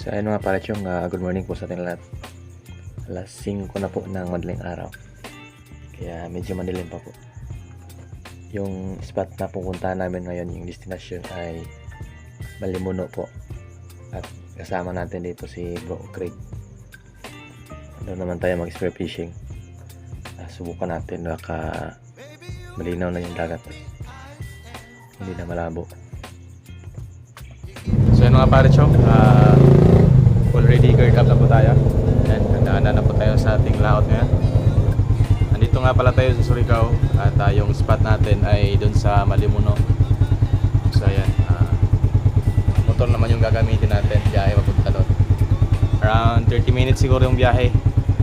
So ayun mga parachong, good morning po sa ating lahat. Alas 5 na po ng madaling araw. Kaya medyo madilim pa po. Yung spot na pupuntahan namin ngayon, yung destination ay Malimuno po. At kasama natin dito si Bro Craig. Doon naman tayo mag-spear fishing. Subukan natin, baka malinaw na yung dagat. Hindi na malabo. So yun mga parachong, already geared up na po tayo. And handa na po tayo sa ating laot ngayon. Nandito nga pala tayo sa Surigao. At yung spot natin ay dun sa Malimuno. So ayan, motor naman yung gagamitin natin. Biyahe papunta doon. Around 30 minutes siguro yung biyahe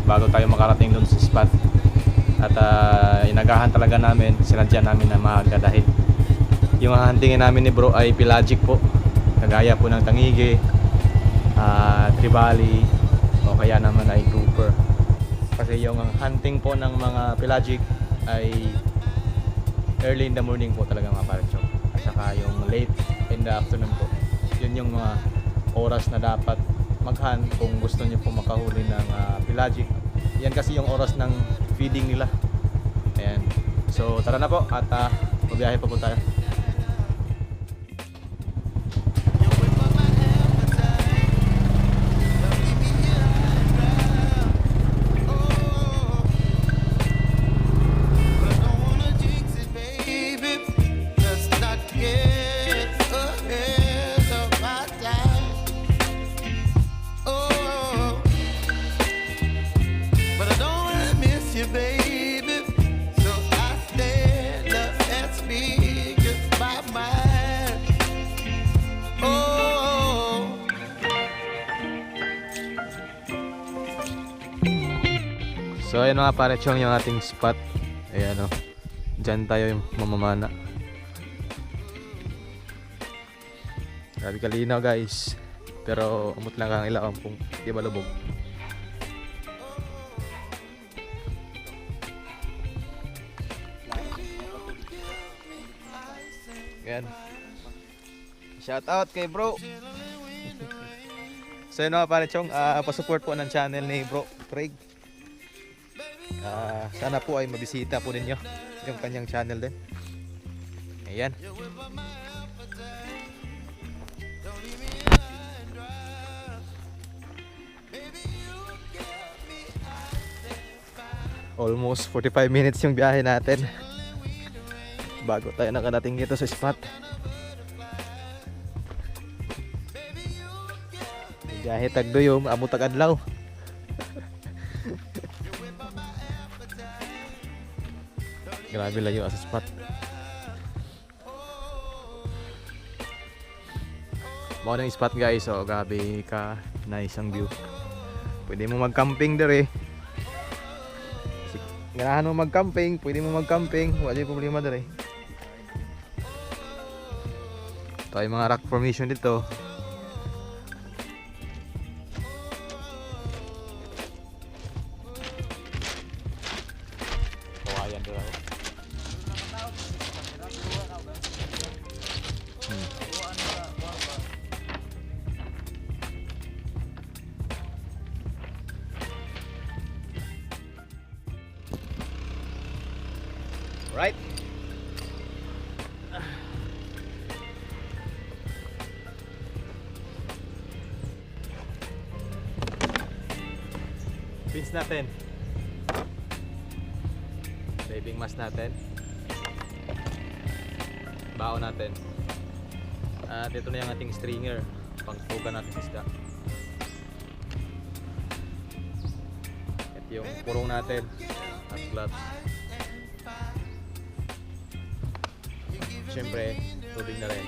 bago tayo makarating dun sa spot. At inagahan talaga namin, sinadya namin na maaga dahil yung huntingin namin ni bro ay pelagic po, kagaya po ng tangige, tribali, o kaya naman ay grouper. Kasi yung hunting po ng mga pelagic ay early in the morning po talaga mga parachong, at saka yung late in the afternoon po. Yun yung mga oras na dapat mag-hunt kung gusto nyo po makahuli ng pelagic. Yan kasi yung oras ng feeding nila. Ayan. So tara na po at mabiyahe pa po tayo. So ayan mga parachong, yung ating spot. Ayan o, dyan tayo yung mamamana. Grabe kalinaw guys. Pero umot lang kang ilaw kung di malubog. Ayan. Shout out kay bro. So yun mga parachong, pasupport po ng channel ni bro Craig. Sana po ay mabisita po ninyo yung kanyang channel din. Ayan. Almost 45 minutes yung biyahe natin bago tayo nakarating dito sa spot. Biyahe tagdoyom, amo tagadlaw. Grabe layo sa spot. Mga ng spot guys, so grabe ka nice ang view. Pwede mo mag-camping dire. Ganahan mo mag-camping, pwede mo mag-camping, wala yung problema dire. Ito ay mga rock formation dito. Kawayan dito. Right. Pins natin. Saving mask natin. Baon natin. At ito na yung ating stringer. Pangtugan natin isda. At yung purong natin. At gloves. Siyempre, tubig na rin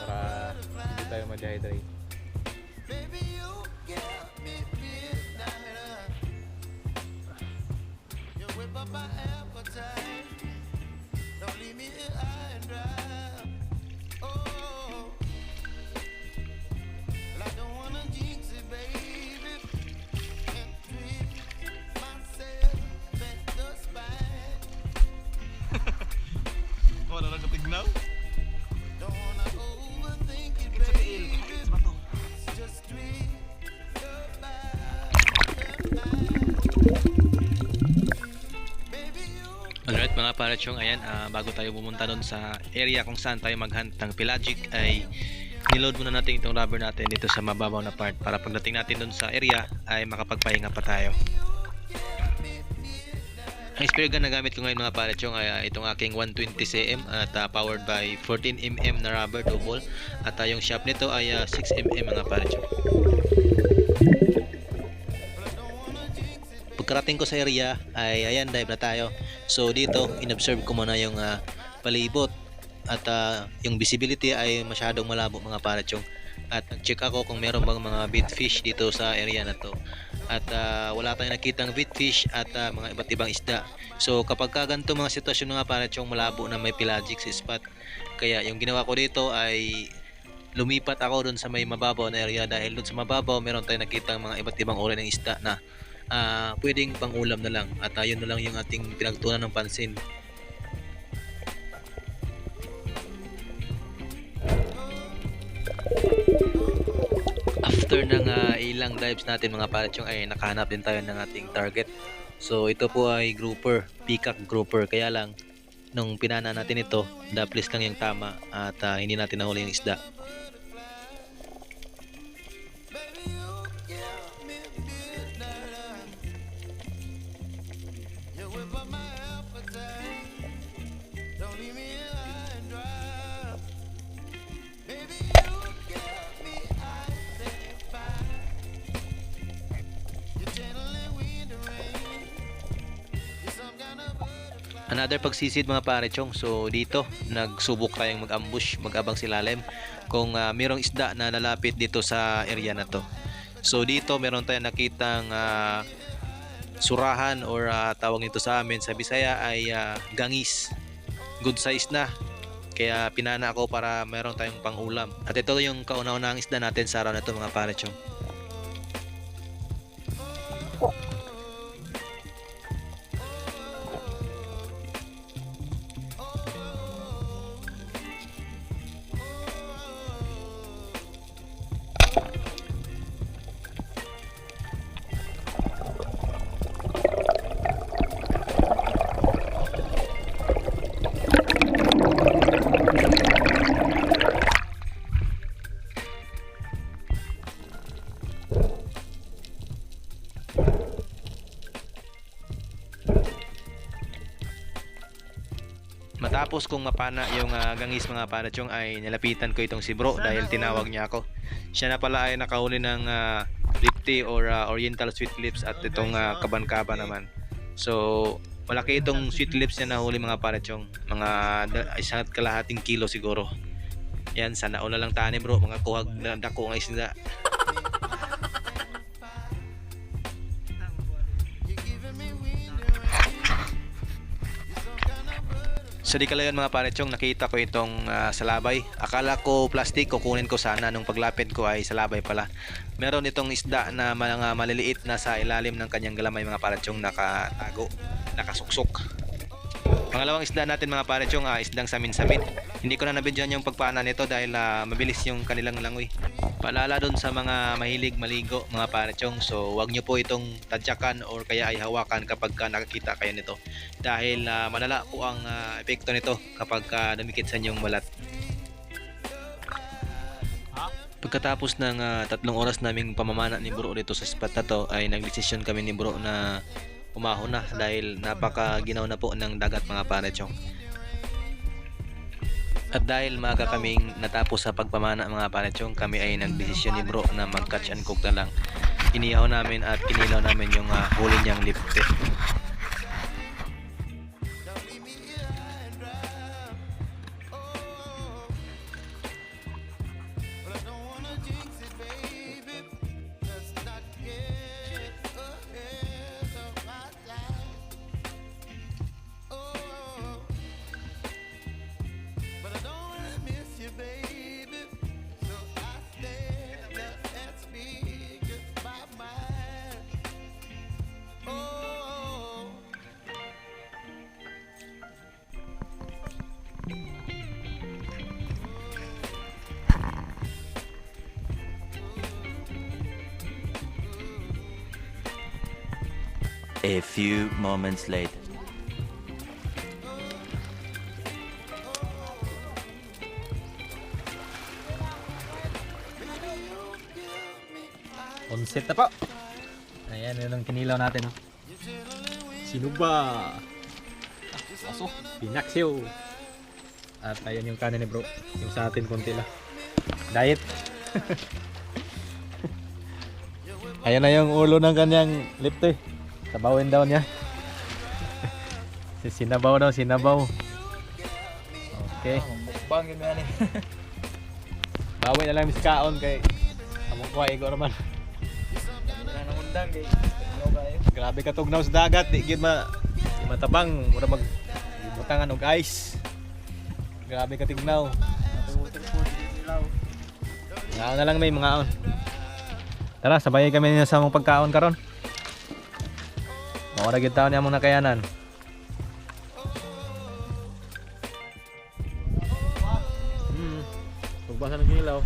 para hindi tayo ma-dehydrate. Wala na katignaw. It's okay, it's bato. Alright mga parachong, ayan, bago tayo pumunta doon sa area kung saan tayo maghunt ng pelagic ay niload muna natin itong rubber natin dito sa mababaw na part para pagdating natin doon sa area ay makapagpahinga pa tayo. Ang spear gun na gamit ko ngayon mga parachong ay itong aking 120 cm at powered by 14 mm na rubber double at yung shaft nito ay 6 mm mga parachong. Pagkarating ko sa area ay ayan, dive na tayo. So dito inobserve ko muna yung palibot at yung visibility ay masyadong malabo mga parachong, at nag-check ako kung meron bang mga bait fish dito sa area na to, at wala tayong nakitang bait fish at mga iba't ibang isda. So kapag ganito mga sitwasyon mga parachong, malabo na may pelagic sa spot, kaya yung ginawa ko dito ay lumipat ako dun sa may mababaw na area, dahil dun sa mababaw meron tayong nakitang mga iba't ibang uri ng isda na pwedeng pang ulam na lang, at yun na lang yung ating pinagtuunan ng pansin. After ng ilang dives natin mga parachong ay nakahanap din tayo ng ating target. So ito po ay grouper, peacock grouper, kaya lang nung pinana natin ito, daplis lang yung tama at hindi natin nahuli yung isda. Another pagsisid mga parechong. So dito nagsubok tayong mag-ambush, mag-abang silalim kung mayroong isda na lalapit dito sa area na to. So dito meron tayong nakitang surahan, or tawag nito sa amin sa Bisaya ay gangis. Good size na, kaya pinana ako para meron tayong panghulam. At ito yung kauna-unahang isda natin sa araw na ito mga parechong. Matapos kong mapana yung gangis mga parachong ay nilapitan ko itong si bro dahil tinawag niya ako. Siya na pala ay nakahuli ng lipti or oriental sweet lips at itong kaban-kaba naman. So malaki itong sweet lips niya nahuli mga parachong, mga 1.5 kilo siguro. Yan, sana una lang tani bro, mga kuhag na dako ng isda. So di kalayan mga parechong, nakita ko itong salabay. Akala ko plastic, kukunin ko sana, nung paglapit ko ay salabay pala. Meron itong isda na mga maliliit na sa ilalim ng kanyang galamay mga parechong, nakatago, nakasuksok. Pangalawang isda natin mga parechong, isdang samin-samin. Hindi ko na nabidyohan yung pagpana nito dahil mabilis yung kanilang langoy. Paalala dun sa mga mahilig maligo mga parechong, so wag nyo po itong tadyakan or kaya ay hawakan kapag nakakita kayo nito, dahil malala po ang epekto nito kapag dumikit sa inyong balat. Pagkatapos ng 3 oras naming pamamana ni bro dito sa spot na to, ay nagdesisyon kami ni bro na umahon na dahil napakaginaw na po ng dagat mga parechong. At dahil maaga kaming natapos sa pagpamana mga parechong, kami ay nagdesisyon ni bro na mag catch and cook na lang. Inihaw namin at kinilaw namin yung huli niyang lipte. A few moments later. On set na po. Ayan, yun ang kinilaw natin. Oh. Sino ba? Aso, Pinaxio. At ayan yung kanin ni bro. Yung sa atin konti lang. Diet. Ayan na yung ulo ng kanyang lipto eh. Sabawin daw niya. Sinabaw daw, sinabaw. Okay. Mukbang yun yan eh. Bawin na lang miskaon kay among kuha igo naman. Nang undang kay ano kayo? Grabe ka tugnaw sa dagat, di matabang, mura mag butangan og ice. Grabe ka tignaw. Ngaon na lang may mga on. Tara, sabay kami sa among pagkaon karon. Mawala gyud taon ni among nakayanan. Pagbasa ng kilaw.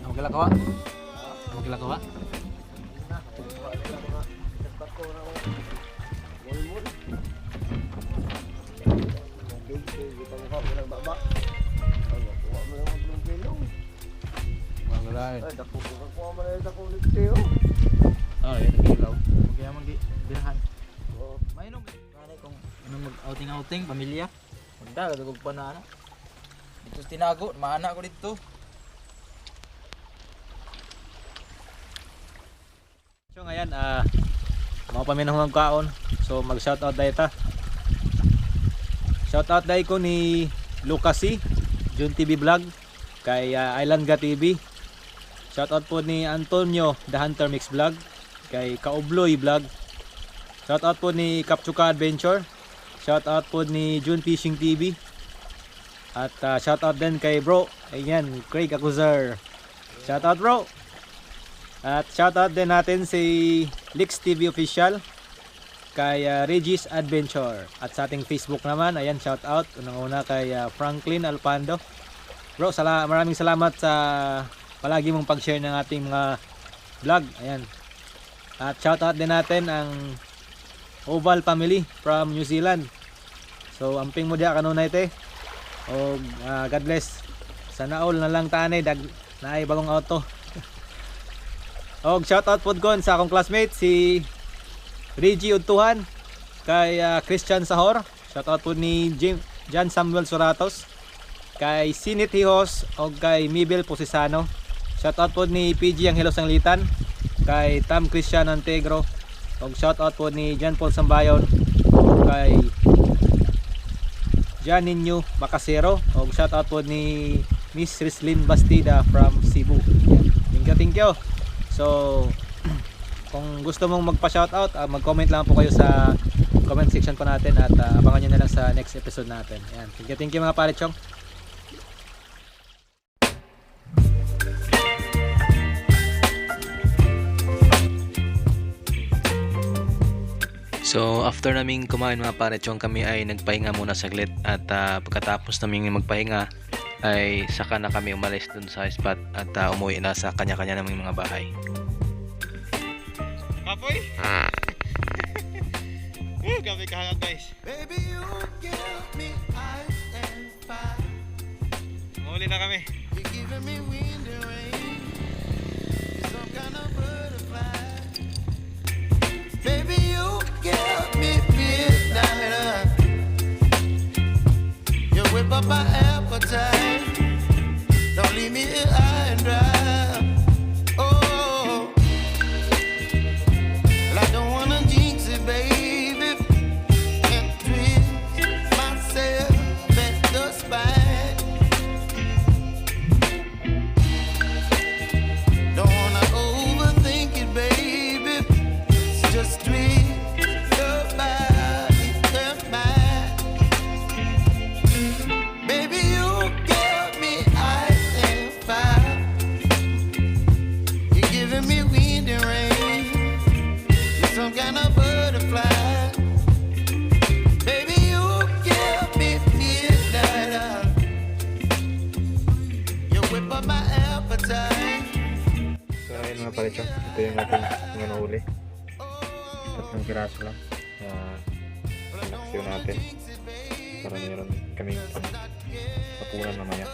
Amo kilakawa? Amo kilakawa? Ah, yan ang kilaw. Kaya mag-birahan. Mainom. Kani kung anong mag-outing-outing, pamilya. Magda, gagawag pa na ano. Dito tinago, maana ko dito. So ngayon, mga paminang magkaon. So mag-shoutout dahil ta. Shoutout dahil ko ni Lucas Jun TV Vlog, kay Islandga TV. Shoutout po ni Antonio The Hunter Mix Vlog, kay Kaubloy Vlog. Shoutout po ni Kapchuka Adventure. Shoutout po ni Jun Fishing TV. At shoutout din kay bro, ayan, Craig Acuzar. Shoutout bro. At shoutout din natin si Lix TV Official, kay Regis Adventure. At sa ating Facebook naman, ayan, shoutout unang-una kay Franklin Alpando. Bro, maraming salamat sa palagi mong pag-share ng ating mga vlog. Ayan. At shoutout din natin ang Oval Family from New Zealand. So amping mo diya kanunay te. O God bless. Sana all na lang tanay na ay bagong auto. Og shoutout pod kon sa akong classmate si Reggie Udtuhan, kay Christian Sahor. Shoutout pod ni John Samuel Suratos, kay Sinit Hihos og kay Mibel Posisano. Shoutout pod ni PG Angelo Sanglitan, kay Tam Christian Antegro. Og shoutout po ni John Paul Sambayon, kay Janinyo Macasero. Og shoutout po ni Miss Rislin Bastida from Cebu. Thank you. So kung gusto mong magpa-shoutout, mag-comment lang po kayo sa comment section po natin, at abangan nyo na lang sa next episode natin. Ayan. Thank you mga pare-chong. So after naming kumain mga pare-chong, kami ay nagpahinga muna saglit, at pagkatapos naming magpahinga ay saka na kami umalis dun sa spot at umuwi na sa kanya-kanya naming mga bahay. Kapoy! Gabi kahanga guys. Baby, you give me ice and fire. Muli na kami. You're giving me wind and rain. You're some kind of butterfly. Baby, you give me midnight. You whip up my appetite. Don't leave me here high and dry. Oh, well, I don't wanna jinx it, baby, and twist myself at the spine. Don't wanna overthink it, baby. It's just twist your body and mine. Baby, you give me ice and fire. You're giving me wind and rain. You're some kind of butterfly. Baby, you give me midnight. You whip up my appetite. So ayun mga pare-chong, ito yung ating mga nahuli. Tatlong piraso lang. Naksiyo natin. para meron kaming hapunan mamaya.